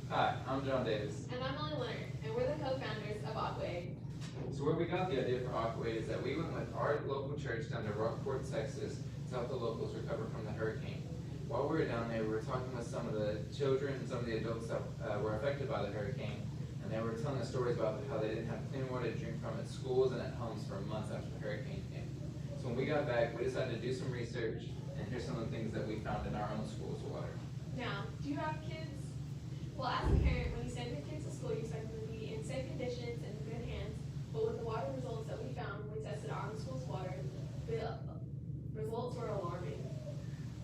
Hi, I'm John Davis. And I'm Ellie Leonard, and we're the co-founders of Aquaid. So where we got the idea for Aquaid is that we went with our local church down to Rockport, Texas to help the locals recover from the hurricane. While we were down there, we were talking with some of the children and some of the adults that were affected by the hurricane, and they were telling us stories about how they didn't have clean water to drink from at schools and at homes for months after the hurricane came. So when we got back, we decided to do some research, and here's some of the things that we found in our own school's water. Now, do you have kids? Well, as a parent, when you send your kids to school, you expect them to be in safe conditions and in good hands. But with the water results that we found when we tested our own school's water, the results were alarming.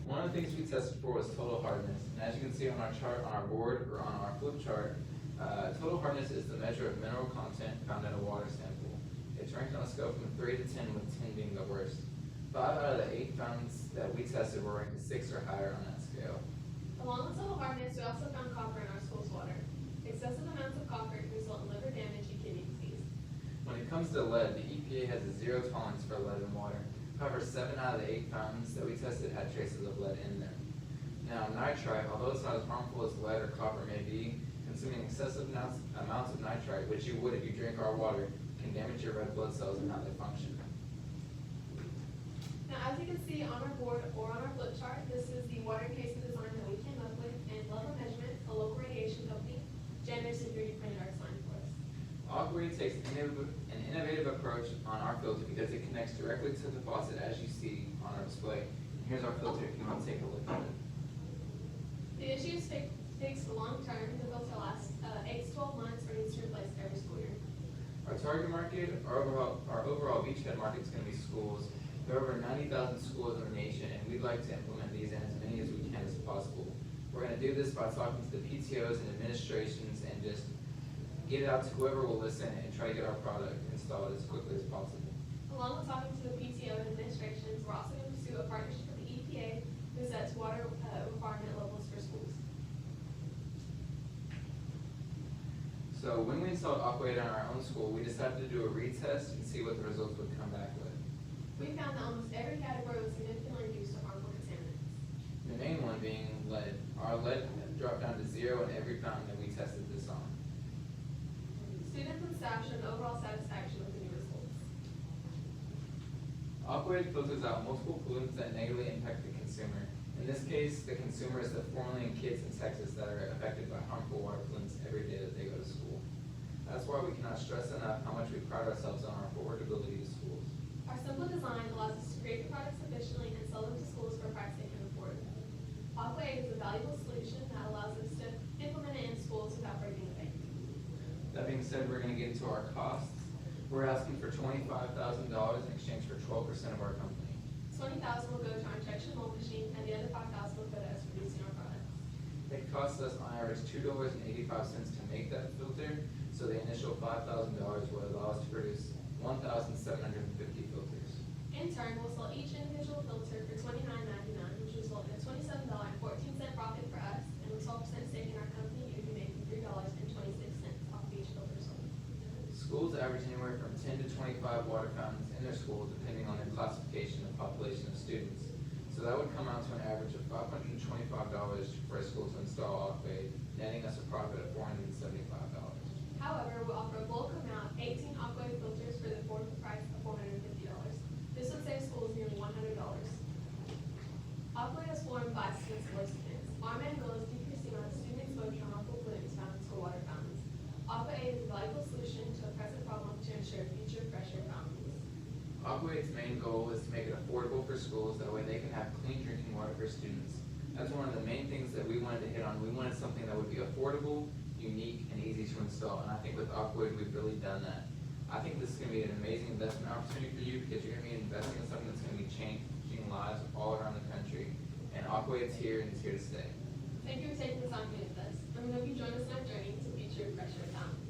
One of the things we tested for was total hardness. And as you can see on our chart, on our board, or on our flip chart, total hardness is the measure of mineral content found in a water sample. It's ranked on a scale from 3 to 10, with 10 being the worst. 5 out of the 8 fountains that we tested were ranked a 6 or higher on that scale. Along with total hardness, we also found copper in our school's water. Excessive amounts of copper can result in liver damage and kidney disease. When it comes to lead, the EPA has a zero tolerance for lead in water. However, 7 out of the 8 fountains that we tested had traces of lead in them. Now, nitrite, although it's not as harmful as lead or copper may be, consuming excessive amounts of nitrite, which you would if you drink our water, can damage your red blood cells and how they function. Now, as you can see on our board or on our flip chart, this is the water casing design that we came up with, and Level Measurement, a local radiation company, Gender Security printed our design for us. Aquaid takes an innovative approach on our filter because it connects directly to the faucet as you see on our display. And here's our filter if you want to take a look at it. The issue is fixed long term. The filter lasts 8 to 12 months or needs to be replaced every school year. Our target market, our overall beachhead market is going to be schools. There are over 90,000 schools in the nation, and we'd like to implement these in as many as we can as possible. We're going to do this by talking to the PTOs and administrations and just get it out to whoever will listen and try to get our product installed as quickly as possible. Along with talking to the PTO and administrations, we're also going to pursue a partnership with the EPA who sets water requirement levels for schools. So when we installed Aquaid on our own school, we decided to do a retest and see what the results would come back with. We found that almost every category was significantly reduced to harmful contaminants. The main one being lead. Our lead dropped down to 0 in every fountain that we tested this on. Students and staff showed overall satisfaction with the new results. Aquaid filters out multiple pollutants that negatively impact the consumer. In this case, the consumer is the 4 million kids in Texas that are affected by harmful water pollutants every day that they go to school. That's why we cannot stress enough how much we pride ourselves on our affordability to schools. Our simple design allows us to create the products efficiently and sell them to schools for a price they can afford. Aquaid is a valuable solution that allows us to implement it in schools without breaking the bank. That being said, we're going to get into our costs. We're asking for $25,000 in exchange for 12% of our company. $20,000 will go to our injection mold machine, and the other $5,000 will go to us producing our products. It costs us on average $2.85 to make that filter, so the initial $5,000 will allow us to produce 1,750 filters. In turn, we'll sell each individual filter for $29.99, which will result in a $27.14 profit for us, and with 12% stake in our company, you'd be making $3.26 off of each filter sold. Schools average anywhere from 10 to 25 water fountains in their school, depending on their classification and population of students. So that would come out to an average of $525 for a school to install Aquaid, netting us a profit of $475. However, we offer a bulk amount of 18 Aquaid filters for the affordable price of $450. This would save schools nearly $100. Aquaid is formed by students and recipients. Our main goal is decreasing our student exposure to harmful pollutants found in school water fountains. Aquaid is a valuable solution to a present problem to ensure future fresher fountains. Aquaid's main goal is to make it affordable for schools, that way they can have clean drinking water for students. That's one of the main things that we wanted to hit on. We wanted something that would be affordable, unique, and easy to install, and I think with Aquaid we've really done that. I think this is going to be an amazing investment opportunity for you because you're going to be investing in something that's going to be changing lives all around the country, and Aquaid's here and it's here to stay. Thank you for taking the time to meet with us, and we hope you join us in our journey to future fresher fountains.